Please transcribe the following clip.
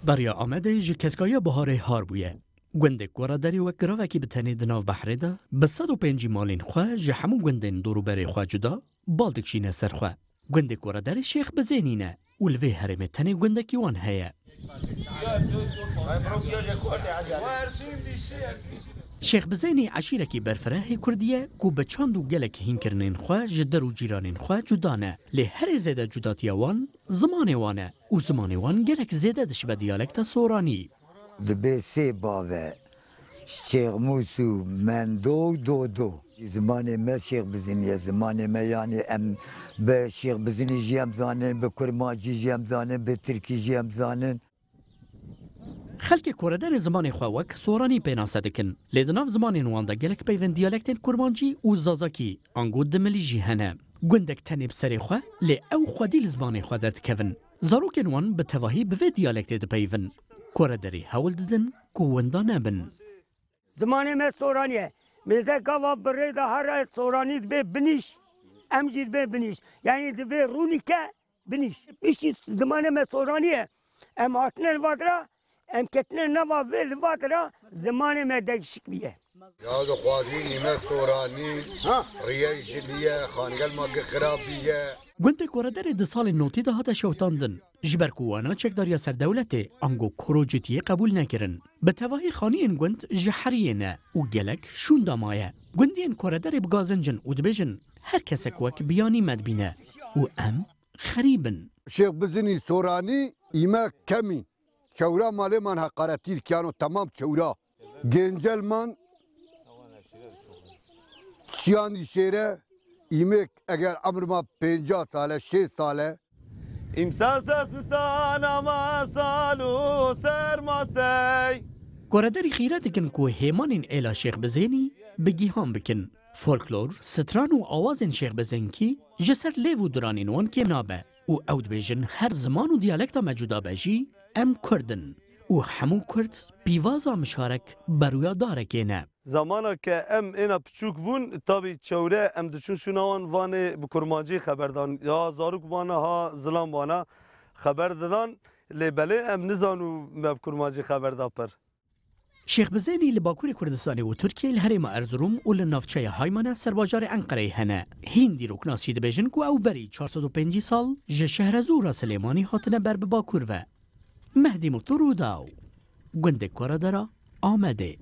دریا آمده ji کسکایا بهار هار بویه. گندک گورا داری و گراوکی بتنی دناو بحره ده به 105 مالین خواه جه همو گندن دورو بره خواه جدا بالدک شینه سر خواه. گندک گورا داری شیخ بزینینه و لوی هرم تنی گندکی وان هیه. شیخ بزینی عشیرکی برفره کردیه کو به چاند و گلک هینکرنین خواه جدر و جیرانین خواه جدانه لی هر زیده جداتی وان زمان وانه و زمان وان گلک زیده دش به دیالکت سورانی دبی سی باوه شیخ موسو من دو زمان ما شیخ بزینی زمان ما یعنی ام به شیخ بزینی جیم زانن به کرماجی جیم زانن به ترکی جیم زانن خلک کوردر زمان خواوک سورانی پیناسه دکن لیدناف زمان وانده گلک پیوند دیالکتین کرمانجی و زازاکی آنگو دملی جی هنه گندک تنیب سری خواه لی او خودیل زمان خواه در تکون زاروکن وان به تواهی به دیالکت ده پیون کوردری هول ددن کووندا نبن زمان ما سورانیه میزه گاوا بره ده هر سورانی دبی بنیش امجی دبی بنیش یعنی دبی رونی که بنیش بیشی زمان ما سورانیه ام هاتنه الوادرا ام کتنه نوا ویل وادرا زمان ما دکشک بیه یاد خوادی نیمه سورانی ریش لیه خانگل ما خراب دیه گنده کوردر ده سال نوتی ده هاته شوتاندن جبر کوانا چکداریا سر دولته انگو کروجتیه قبول نکرن به تواهی خانین گند جحریه نه و گلک شون دامایه گندین کوردر بگازنجن و دبیجن هر کسک وک بیانی مدبینه و ام خریبن شیخ بزنی سورانی ایمه کمی چورا مالی من حقارتیر کیانو تمام چورا گنجل من سیانی شیره ایمه اگر عمر ما 50 ساله 6 ساله امساس اسمستان اما سالو سرماستی کوردری خیره دکن که هیمانین ایلا شیخ بزینی بگیهان بکن فولکلور ستران و آوازین شیخ بزنکی جسر لیو و درانین وان که نابه و اود بیجن هر زمان و دیالکتا مجودا بجی ام کردن و همو کرد بیوازا مشارک برویا داره که نه زمانا که ام اینا پچوک بون تابی چوره ام دچون شونوان وانه بکرمانجی خبردان یا زاروک وانا ها زلام وانا خبر دادن لیبله ام نزانو بکرمانجی خبردار پر شیخ بزینی لباکور کردستانی و ترکیه الهرم ارزروم و لنافچه هایمانه سرباجار انقره هنه هندی رو کناسی دبیجن که او بری 405 سال جه شهر زورا سلیمانی هاتنه بر بباکور و مهدی مطلور و داو گنده کوردرا آمده